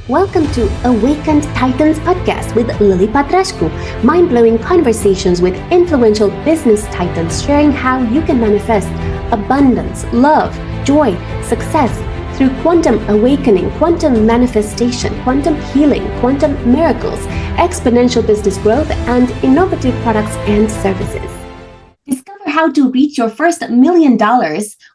Welcome to Awakened Titans podcast with Lily Patrascu, mind-blowing conversations with influential business titans sharing how you can manifest abundance, love, joy, success through quantum awakening, quantum manifestation, quantum healing, quantum miracles, exponential business growth, and innovative products and services. Discover how to reach your first $1 million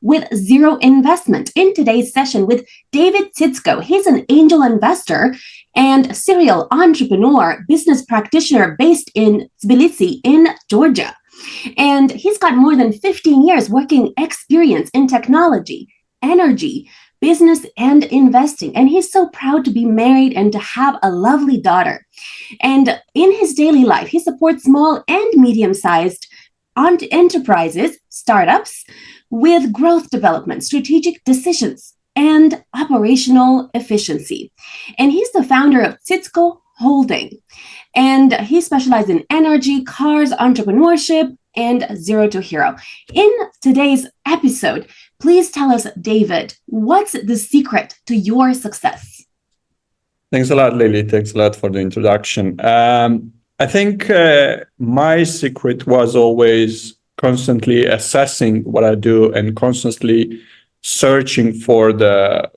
with zero investment in today's session with Davit Tsitsko. He's an angel investor and serial entrepreneur, business practitioner based in Tbilisi in Georgia. And he's got more than 15 years working experience in technology, energy, business, and investing. And he's so proud to be married and to have a lovely daughter. And in his daily life, he supports small and medium-sized enterprises, startups, with growth development, strategic decisions, and operational efficiency. And he's the founder of Tsitsko Holding. And he specializes in energy, cars, entrepreneurship, and zero to hero. In today's episode, please tell us, David, what's the secret to your success? Thanks a lot, Lily. Thanks a lot for the introduction. I think my secret was always constantly assessing what I do and constantly searching for the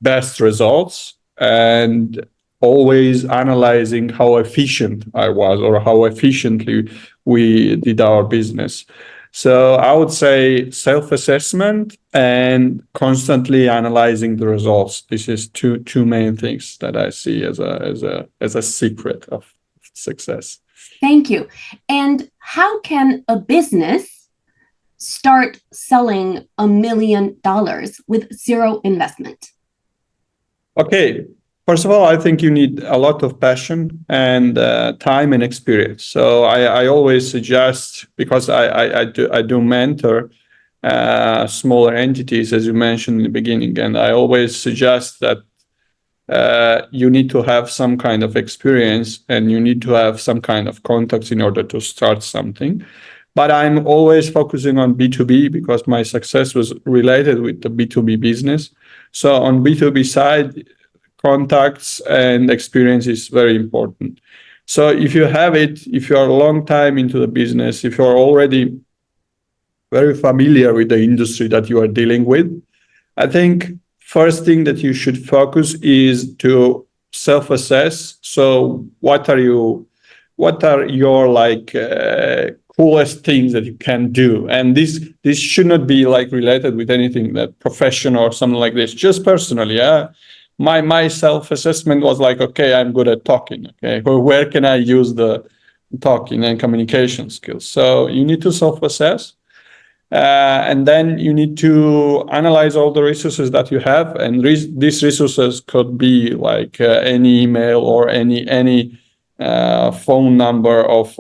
best results and always analyzing how efficient I was or how efficiently we did our business. So I would say self-assessment and constantly analyzing the results. This is two main things that I see as a secret of success. Thank you. And how can a business start selling $1 million with zero investment? Okay. First of all, I think you need a lot of passion and time and experience. So I always suggest, because I do mentor smaller entities, as you mentioned in the beginning, and I always suggest that you need to have some kind of experience and you need to have some kind of contacts in order to start something. But I'm always focusing on B2B because my success was related with the B2B business. So on B2B side, contacts and experience is very important. So if you have it, if you are a long time into the business, if you're already very familiar with the industry that you are dealing with, I think first thing that you should focus is to self-assess. So what are your coolest things that you can do? And this should not be like related with anything that professional or something like this, just personally. My self-assessment was like, okay, I'm good at talking. Okay, where can I use the talking and communication skills? So you need to self-assess. And then you need to analyze all the resources that you have, and these resources could be like any email or any phone number of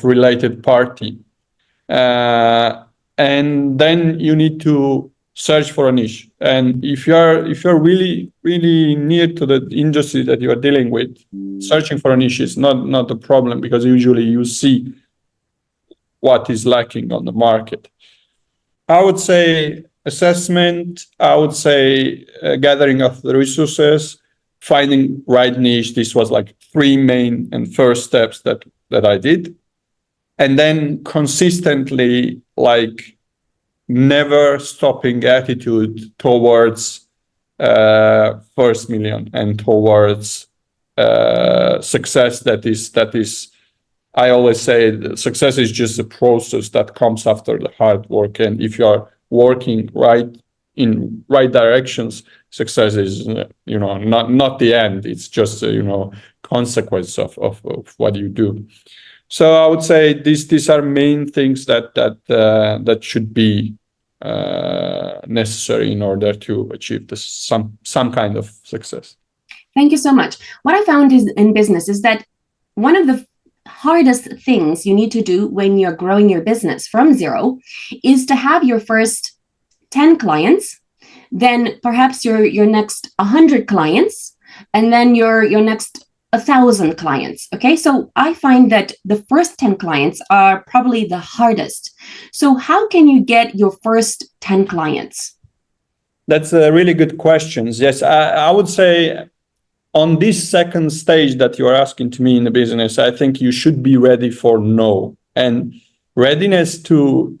related party, and then you need to search for a niche. And if you're really near to the industry that you are dealing with, searching for a niche is not a problem, because usually you see what is lacking on the market. I would say assessment, I would say gathering of the resources, finding right niche. This was like three main and first steps that I did. And then consistently, like never stopping attitude towards first million and towards success. That is I always say success is just a process that comes after the hard work. And if you are working in right directions, success is, not the end. It's just consequence of what you do. So I would say these are main things that should be necessary in order to achieve some kind of success. Thank you so much. What I found in business is that one of the hardest things you need to do when you're growing your business from zero is to have your first 10 clients, then perhaps your next 100 clients, and then your next 1,000 clients. Okay, so I find that the first 10 clients are probably the hardest. So how can you get your first 10 clients? That's a really good questions. Yes, I would say on this second stage that you are asking to me in the business, I think you should be ready for no. And readiness to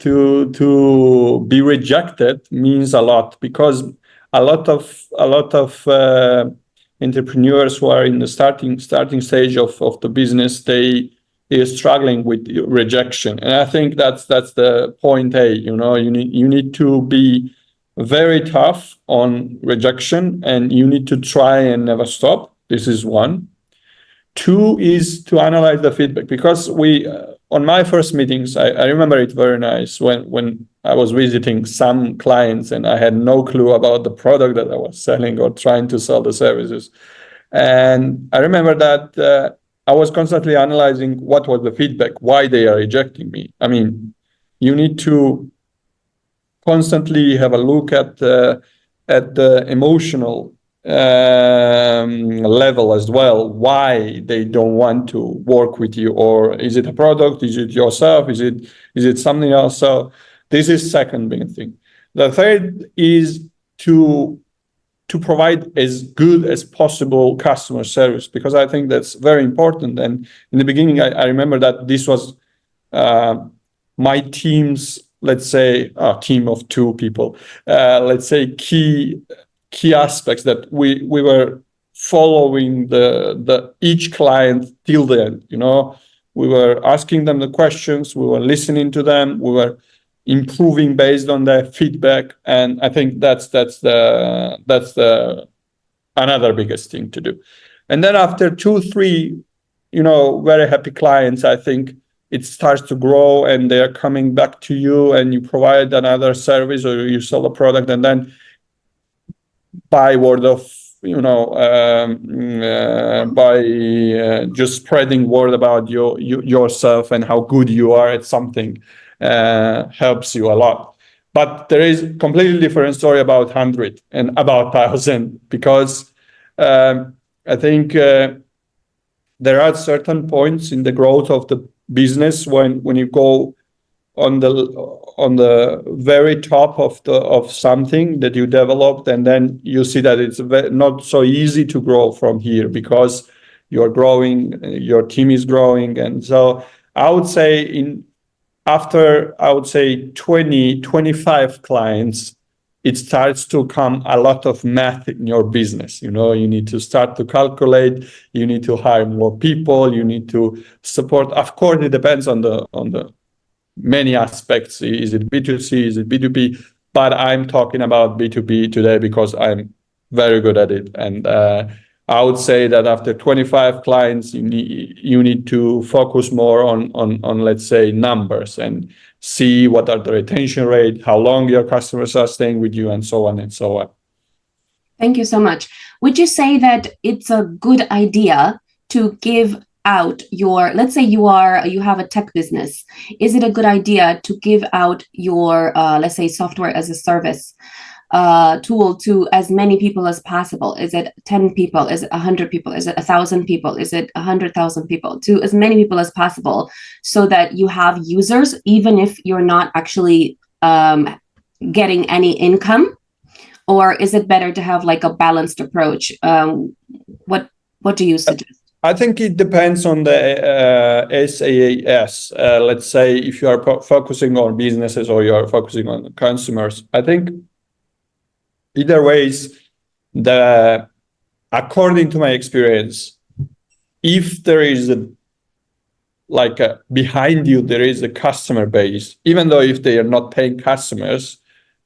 be rejected means a lot, because a lot of entrepreneurs who are in the starting stage of the business, they are struggling with rejection. And I think that's the point A. You need to be very tough on rejection, and you need to try and never stop. This is one. Two is to analyze the feedback, because on my first meetings, I remember it very nice when I was visiting some clients and I had no clue about the product that I was selling or trying to sell the services. And I remember that I was constantly analyzing what was the feedback, why they are rejecting me. I mean, you need to constantly have a look at the emotional level as well, why they don't want to work with you. Or is it a product, is it yourself, is it something else? So this is second big thing. The third is to provide as good as possible customer service, because I think that's very important. And in the beginning, I remember that this was my team's, let's say, a team of two people, let's say key aspects, that we were following the each client till the end. We were asking them the questions, we were listening to them, we were improving based on their feedback. And I think that's the another biggest thing to do. And then after 2-3 very happy clients, I think it starts to grow and they're coming back to you, and you provide another service or you sell a product, and then by word of by just spreading word about yourself and how good you are at something helps you a lot. But there is a completely different story about 100 and about 1,000, because I think there are certain points in the growth of the business when you go on the very top of something that you developed, and then you see that it's not so easy to grow from here, because you're growing, your team is growing. And so I would say after 20-25 clients, it starts to come a lot of math in your business. You need to start to calculate, you need to hire more people, you need to support. Of course, it depends on the many aspects. Is it B2C, is it B2B? But I'm talking about B2B today because I'm very good at it. And I would say that after 25 clients, you need to focus more on let's say numbers, and see what are the retention rate, how long your customers are staying with you, and so on and so on. Thank you so much. Would you say that it's a good idea to give out your, let's say you have a tech business, is it a good idea to give out your let's say software as a service tool to as many people as possible? Is it 10 people? Is it 100 people? Is it 1,000 people? Is it 100,000 people? To as many people as possible, so that you have users, even if you're not actually getting any income? Or is it better to have like a balanced approach? What do you suggest? I think it depends on the SaaS. Let's say if you are focusing on businesses or you are focusing on consumers, I think either ways, according to my experience, if there is behind you, there is a customer base, even though if they are not paying customers,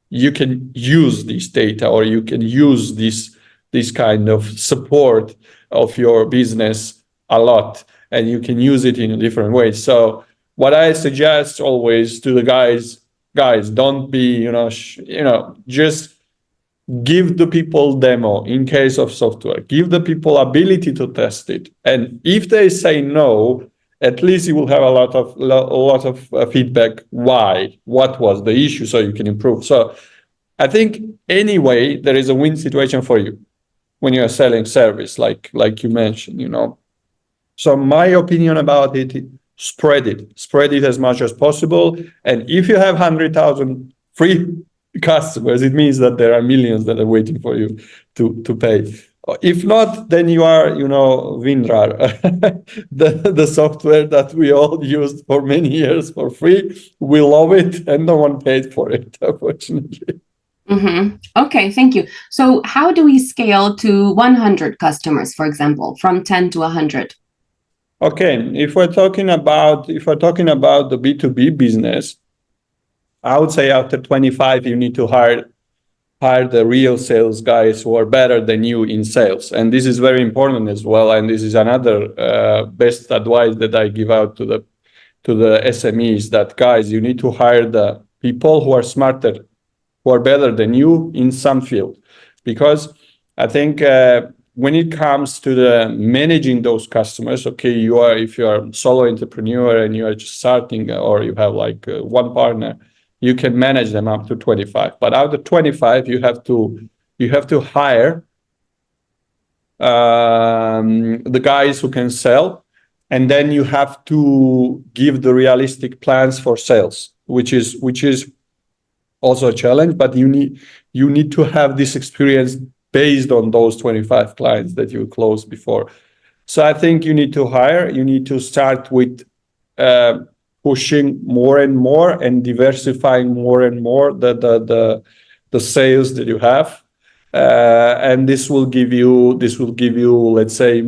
you can use this data, or you can use this kind of support of your business a lot, and you can use it in a different way. So what I suggest always to the guys, don't be, just give the people demo in case of software, give the people ability to test it. And if they say no, at least you will have a lot of feedback. Why? What was the issue? So you can improve. So I think anyway, there is a win situation for you when you are selling service, like you mentioned, So my opinion about it, spread it as much as possible. And if you have 100,000 free customers, it means that there are millions that are waiting for you to pay. If not, then you are, WinRAR, the software that we all used for many years for free. We love it, and no one paid for it, unfortunately. Okay, thank you. So how do we scale to 100 customers, for example, from 10 to 100? Okay, if we're talking about the B2B business, I would say after 25, you need to hire the real sales guys who are better than you in sales. And this is very important as well. And this is another best advice that I give out to the SMEs, that guys, you need to hire the people who are smarter, who are better than you in some field. Because I think when it comes to the managing those customers, okay, if you are a solo entrepreneur and you are just starting, or you have like one partner, you can manage them up to 25. But out of 25, you have to hire the guys who can sell, and then you have to give the realistic plans for sales, which is also a challenge. But you need to have this experience based on those 25 clients that you closed before. So I think you need to hire. You need to start with pushing more and more and diversifying more and more the sales that you have, and this will give you, let's say,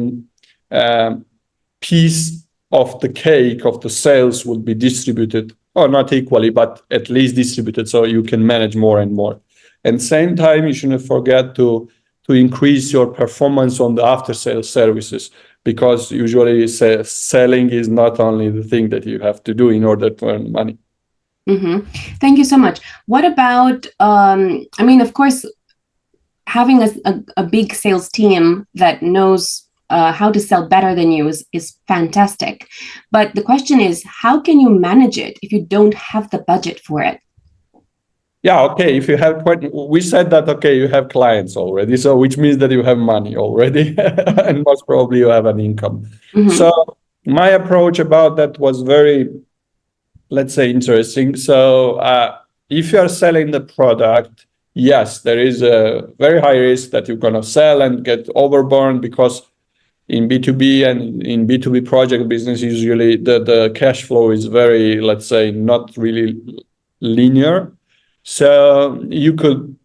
piece of the cake of the sales will be distributed, or not equally, but at least distributed, so you can manage more and more. And same time, you shouldn't forget to increase your performance on the after sales services, because usually selling is not only the thing that you have to do in order to earn money. Thank you so much. What about, of course, having a big sales team that knows how to sell better than you is fantastic. But the question is, how can you manage it if you don't have the budget for it? Yeah, okay. If you have we said that, okay, you have clients already, so which means that you have money already, and most probably you have an income. So my approach about that was very, let's say, interesting. So if you are selling the product, yes, there is a very high risk that you're going to sell and get overburned, because in B2B and in B2B project business, usually the cash flow is very, let's say, not really linear. So you could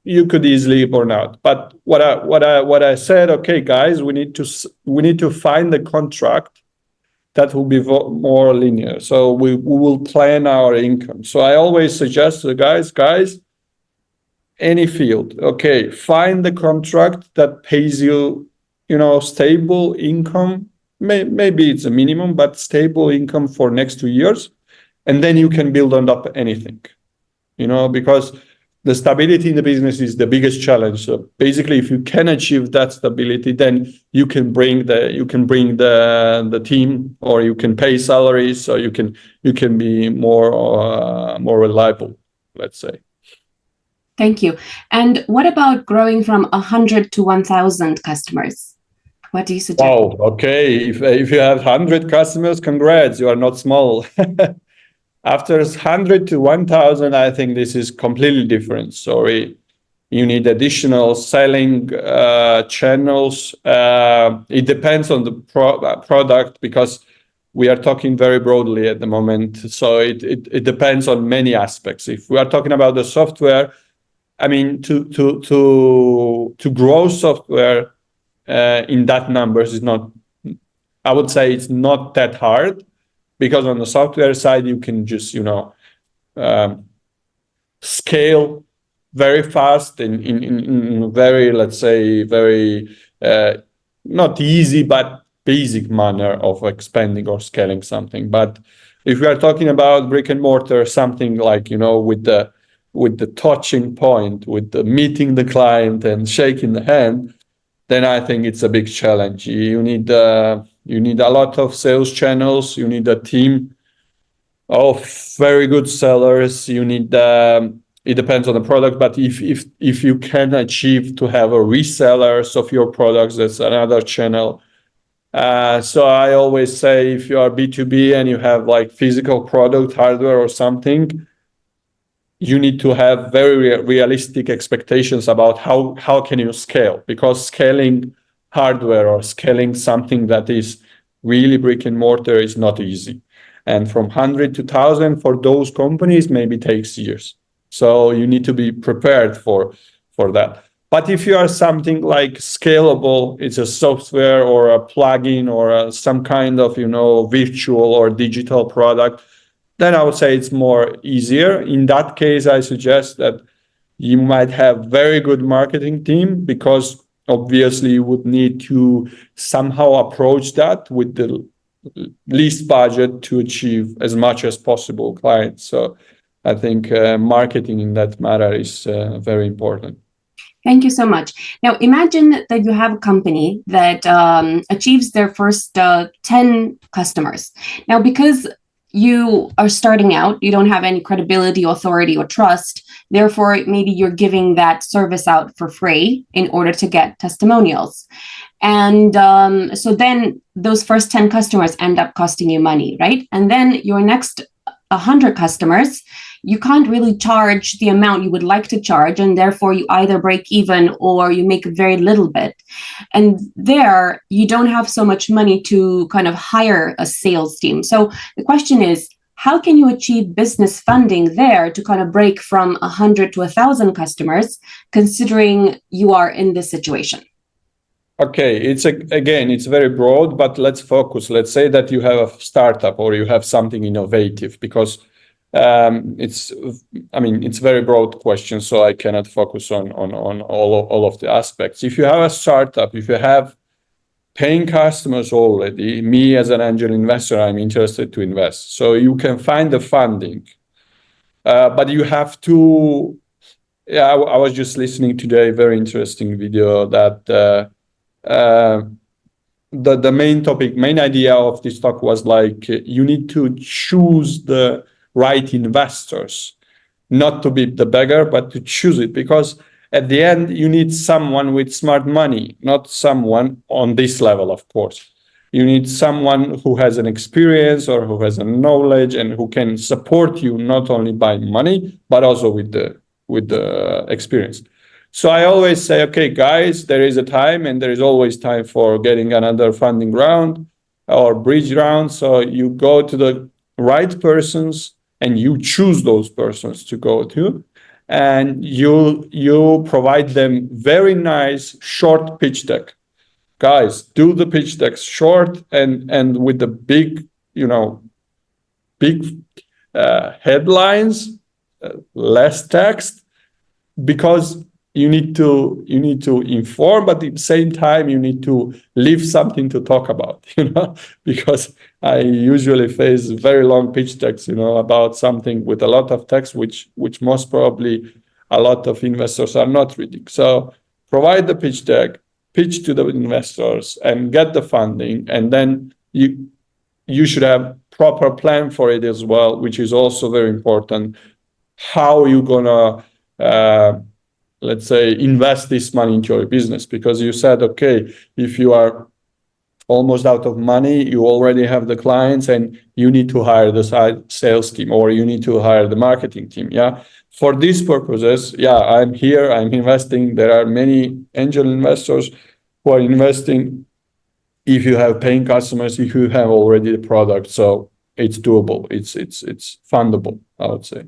easily burn out. But what I said, okay, guys, we need to find the contract that will be more linear. So we will plan our income. So I always suggest to the guys, any field, okay, find the contract that pays you, stable income. Maybe it's a minimum, but stable income for next 2 years, and then you can build on top anything. Because the stability in the business is the biggest challenge. So basically, if you can achieve that stability, then you can bring the team, or you can pay salaries, so you can be more reliable, let's say. Thank you. And what about growing from 100 to 1,000 customers? What do you suggest? Oh, okay. If you have 100 customers, congrats, you are not small. After 100 to 1,000, I think this is completely different. Sorry, you need additional selling channels. It depends on the product, because we are talking very broadly at the moment. So it depends on many aspects. If we are talking about the software, to grow software in that numbers is not. I would say it's not that hard. Because on the software side, you can just, scale very fast in very, let's say, very not easy, but basic manner of expanding or scaling something. But if we are talking about brick and mortar, something like, with the touching point, with the meeting the client and shaking the hand, then I think it's a big challenge. You need a lot of sales channels. You need a team of very good sellers. You need it depends on the product, but if you can achieve to have a resellers of your products, that's another channel. So I always say, if you are B2B and you have like physical product, hardware or something, you need to have very realistic expectations about how can you scale, because scaling hardware or scaling something that is really brick and mortar is not easy. And from 100 to 1,000 for those companies maybe takes years. So you need to be prepared for that. But if you are something like scalable, it's a software or a plugin or some kind of, virtual or digital product, then I would say it's more easier. In that case, I suggest that you might have very good marketing team, because obviously you would need to somehow approach that with the least budget to achieve as much as possible clients. So I think marketing in that matter is very important. Thank you so much. Now, imagine that you have a company that achieves their first 10 customers. Now, because you are starting out, you don't have any credibility, authority, or trust. Therefore, maybe you're giving that service out for free in order to get testimonials. And so then those first 10 customers end up costing you money, right? And then your next 100 customers, you can't really charge the amount you would like to charge, and therefore you either break even or you make very little bit. And there you don't have so much money to kind of hire a sales team. So the question is, how can you achieve business funding there to kind of break from 100 to 1,000 customers, considering you are in this situation? Okay, it's very broad, but let's focus. Let's say that you have a startup or you have something innovative, because it's a very broad question, so I cannot focus on all of the aspects. If you have a startup, if you have paying customers already, me as an angel investor, I'm interested to invest. So you can find the funding, but you have to. Yeah, I was just listening today a very interesting video that the main idea of this talk was like you need to choose the right investors, not to be the beggar, but to choose it, because at the end you need someone with smart money, not someone on this level, of course. You need someone who has an experience or who has a knowledge and who can support you not only by money but also with the experience. So I always say, okay, guys, there is a time, and there is always time for getting another funding round or bridge round. So you go to the right persons and you choose those persons to go to, and you provide them very nice short pitch deck. Guys, do the pitch decks short and with the big headlines, less text, because you need to inform, but at the same time you need to leave something to talk about, because I usually face very long pitch decks, about something with a lot of text, which most probably a lot of investors are not reading. So provide the pitch deck, pitch to the investors, and get the funding, and then you should have proper plan for it as well, which is also very important. How you gonna let's say invest this money into your business? Because you said, okay, if you are almost out of money, you already have the clients, and you need to hire the sales team, or you need to hire the marketing team. Yeah. For these purposes, I'm here, I'm investing. There are many angel investors who are investing. If you have paying customers, if you have already the product, so it's doable. It's fundable, I would say.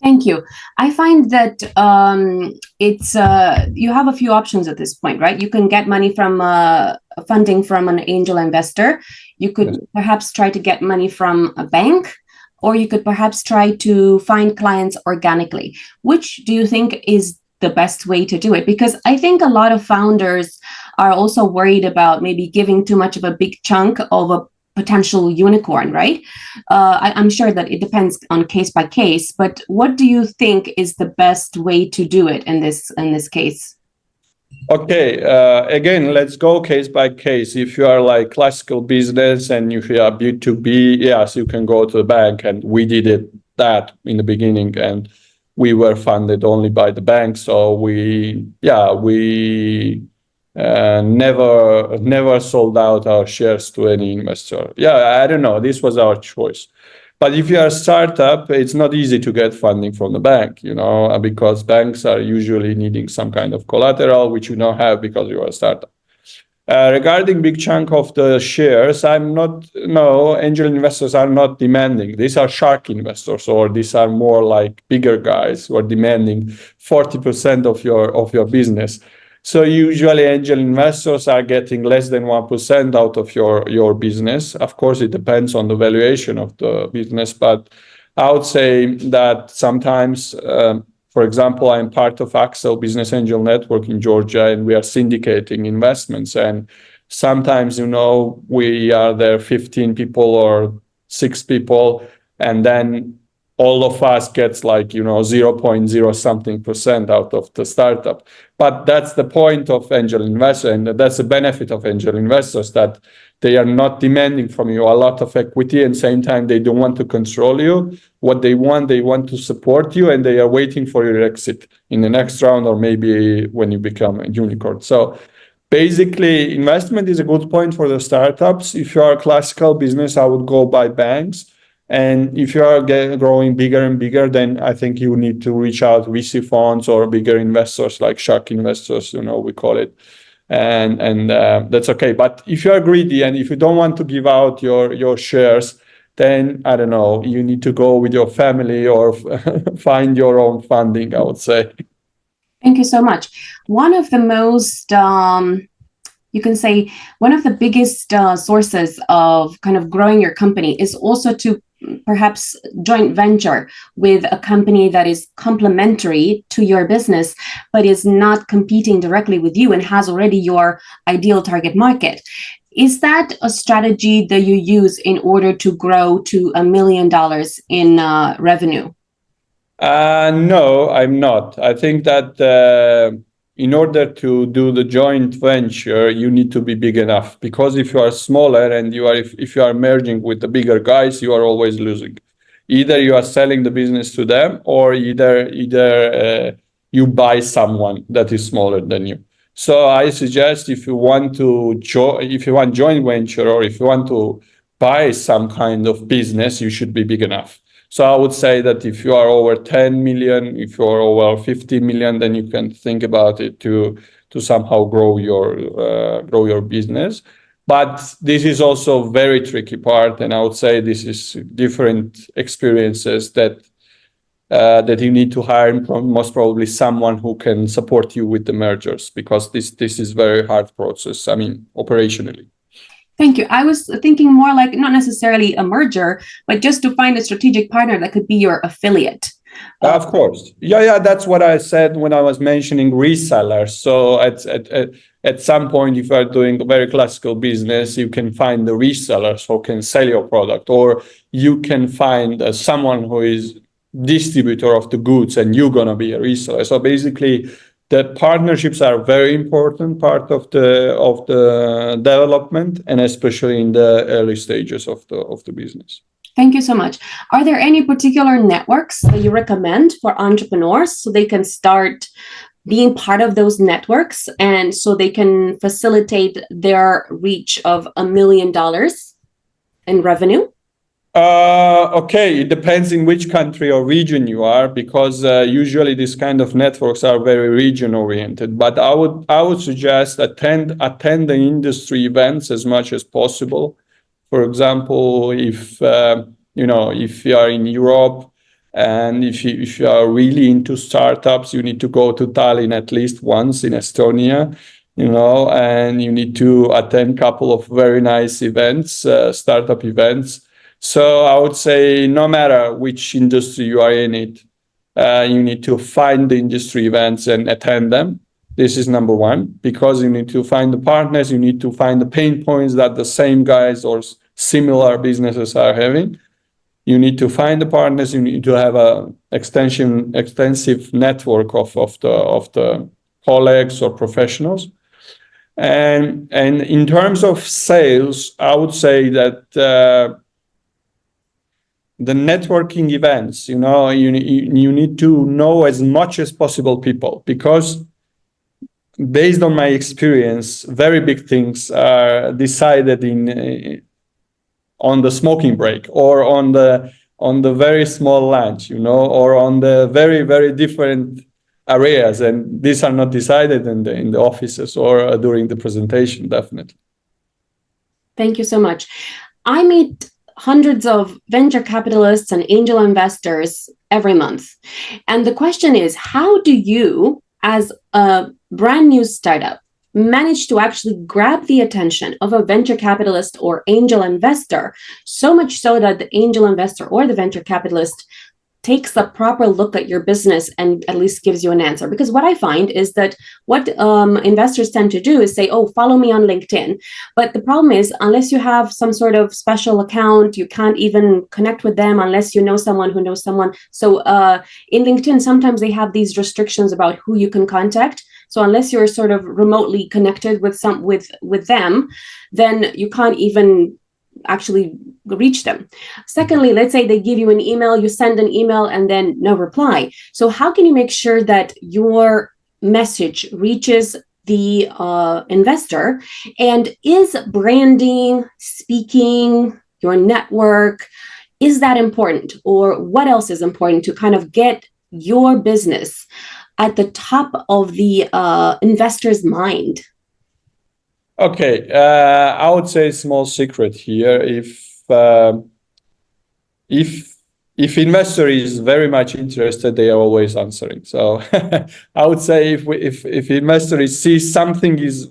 Thank you. I find that you have a few options at this point, right? You can get money from funding from an angel investor. You could perhaps try to get money from a bank, or you could perhaps try to find clients organically. Which do you think is the best way to do it? Because I think a lot of founders are also worried about maybe giving too much of a big chunk of a potential unicorn, right? I'm sure that it depends on case by case, but what do you think is the best way to do it in this case? Okay, again, let's go case by case. If you are like classical business and if you are B2B, yes, you can go to the bank, and we did that in the beginning, and we were funded only by the bank. So we never sold out our shares to any investor. I don't know. This was our choice. But if you are a startup, it's not easy to get funding from the bank, because banks are usually needing some kind of collateral, which you don't have because you are a startup. Regarding big chunk of the shares, angel investors are not demanding. These are shark investors, or these are more like bigger guys who are demanding 40% of your business. So usually angel investors are getting less than 1% out of your business. Of course, it depends on the valuation of the business, but I would say that sometimes, for example, I'm part of Axel Business Angel Network in Georgia, and we are syndicating investments. And sometimes, we are there 15 people or 6 people, and then all of us gets 0.0 something percent out of the startup. But that's the point of angel investor, and that's the benefit of angel investors, that they are not demanding from you a lot of equity, and same time they don't want to control you. What they want to support you, and they are waiting for your exit in the next round, or maybe when you become a unicorn. So basically, investment is a good point for the startups. If you are a classical business, I would go by banks. And if you are growing bigger and bigger, then I think you need to reach out VC funds or bigger investors like shark investors, we call it. And that's okay. But if you are greedy and if you don't want to give out your shares, then I don't know, you need to go with your family or find your own funding, I would say. Thank you so much. One of the most you can say one of the biggest sources of kind of growing your company is also to perhaps joint venture with a company that is complementary to your business, but is not competing directly with you and has already your ideal target market. Is that a strategy that you use in order to grow to $1 million in revenue? No, I'm not. I think that in order to do the joint venture, you need to be big enough, because if you are smaller and if you are merging with the bigger guys, you are always losing. Either you are selling the business to them, or either you buy someone that is smaller than you. So I suggest if you want joint venture, or if you want to buy some kind of business, you should be big enough. So I would say that if you are over 10 million, if you are over 50 million, then you can think about it to somehow grow your business. But this is also a very tricky part, and I would say this is different experiences that you need to hire, most probably someone who can support you with the mergers, because this is very hard process. I mean, operationally. Thank you. I was thinking more like not necessarily a merger, but just to find a strategic partner that could be your affiliate. Of course. Yeah, that's what I said when I was mentioning resellers. So at some point, if you are doing a very classical business, you can find the resellers who can sell your product, or you can find someone who is distributor of the goods, and you're going to be a reseller. So basically, the partnerships are a very important part of the development, and especially in the early stages of the business. Thank you so much. Are there any particular networks that you recommend for entrepreneurs so they can start being part of those networks, and so they can facilitate their reach of $1 million in revenue? Okay, it depends in which country or region you are, because usually these kind of networks are very region oriented. But I would suggest attend the industry events as much as possible. For example, if you are in Europe, and if you are really into startups, you need to go to Tallinn at least once, in Estonia, and you need to attend a couple of very nice events, startup events. So I would say no matter which industry you are in it, you need to find the industry events and attend them. This is number one, because you need to find the partners, you need to find the pain points that the same guys or similar businesses are having. You need to find the partners, you need to have an extensive network of the colleagues or professionals. And in terms of sales, I would say that the networking events, you need to know as much as possible people, because based on my experience, very big things are decided on the smoking break, or on on the very small lunch, or on the very, very different areas. And these are not decided in the offices or during the presentation, definitely. Thank you so much. I meet hundreds of venture capitalists and angel investors every month. And the question is, how do you, as a brand new startup, manage to actually grab the attention of a venture capitalist or angel investor, so much so that the angel investor or the venture capitalist takes a proper look at your business and at least gives you an answer? Because what I find is that what investors tend to do is say, oh, follow me on LinkedIn. But the problem is, unless you have some sort of special account, you can't even connect with them unless you know someone who knows someone. So in LinkedIn, sometimes they have these restrictions about who you can contact. So unless you're sort of remotely connected with them, then you can't even actually reach them. Secondly, let's say they give you an email, you send an email and then no reply. So how can you make sure that your message reaches the investor? And is branding, speaking, your network, is that important? Or what else is important to kind of get your business at the top of the investor's mind? Okay, I would say a small secret here. If investor is very much interested, they are always answering. So I would say if investor sees something is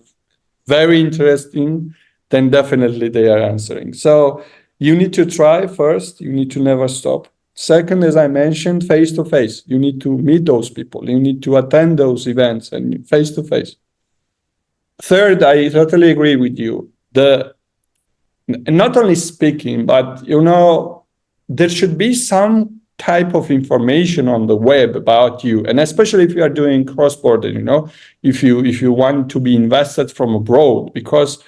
very interesting, then definitely they are answering. So you need to try first. You need to never stop. Second, as I mentioned, face to face. You need to meet those people. You need to attend those events and face to face. Third, I totally agree with you. Not only speaking, but there should be some type of information on the web about you, and especially if you are doing cross-border. If you want to be invested from abroad, because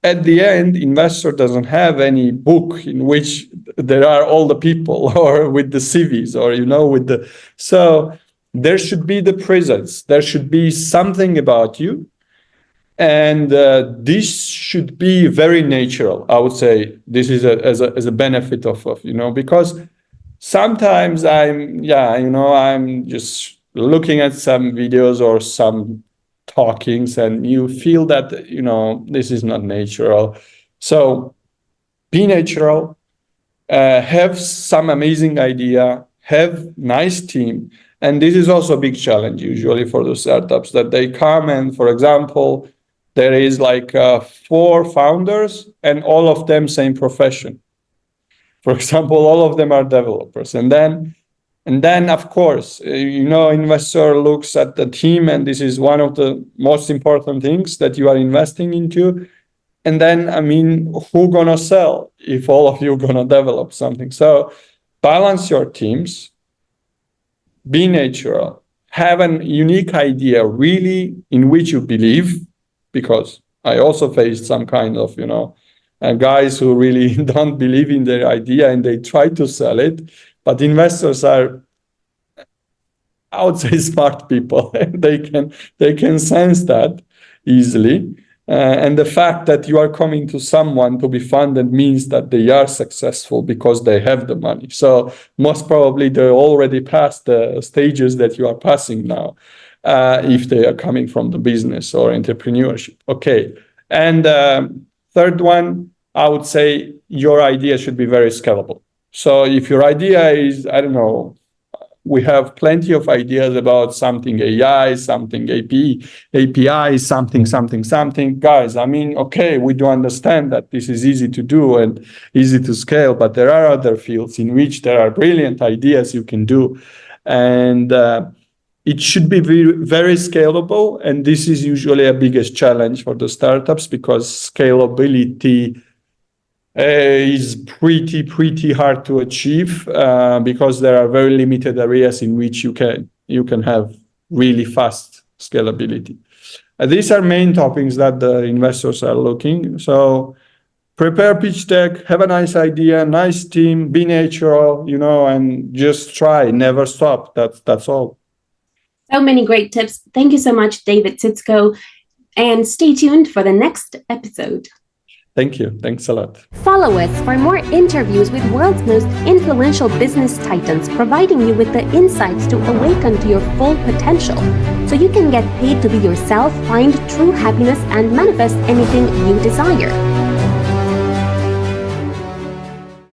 at the end, investor doesn't have any book in which there are all the people or with the CVs or so there should be the presence. There should be something about you. And this should be very natural. I would say this is as a benefit of because sometimes I'm just looking at some videos or some talkings and you feel that this is not natural. So be natural, have some amazing idea, have nice team. And this is also a big challenge usually for the startups, that they come and, for example, there is like 4 founders and all of them same profession. For example, all of them are developers. And then of course, investor looks at the team, and this is one of the most important things that you are investing into. And then, who gonna sell if all of you gonna develop something? So balance your teams, be natural, have a unique idea really in which you believe, because I also faced some kind of, guys who really don't believe in their idea and they try to sell it. But investors are, I would say, smart people. They can sense that easily. And the fact that you are coming to someone to be funded means that they are successful because they have the money. So most probably they already passed the stages that you are passing now, if they are coming from the business or entrepreneurship. Okay. And third one, I would say your idea should be very scalable. So if your idea is, I don't know, we have plenty of ideas about something AI, something API, something. Guys, okay, we do understand that this is easy to do and easy to scale, but there are other fields in which there are brilliant ideas you can do. And it should be very, very scalable. And this is usually a biggest challenge for the startups, because scalability is pretty hard to achieve, because there are very limited areas in which you can have really fast scalability. These are main topics that the investors are looking. So prepare pitch deck, have a nice idea, nice team, be natural, and just try, never stop. That's all. So many great tips. Thank you so much, Davit Tsitsko, and stay tuned for the next episode. Thank you. Thanks a lot. Follow us for more interviews with world's most influential business titans, providing you with the insights to awaken to your full potential, so you can get paid to be yourself, find true happiness, and manifest anything you desire.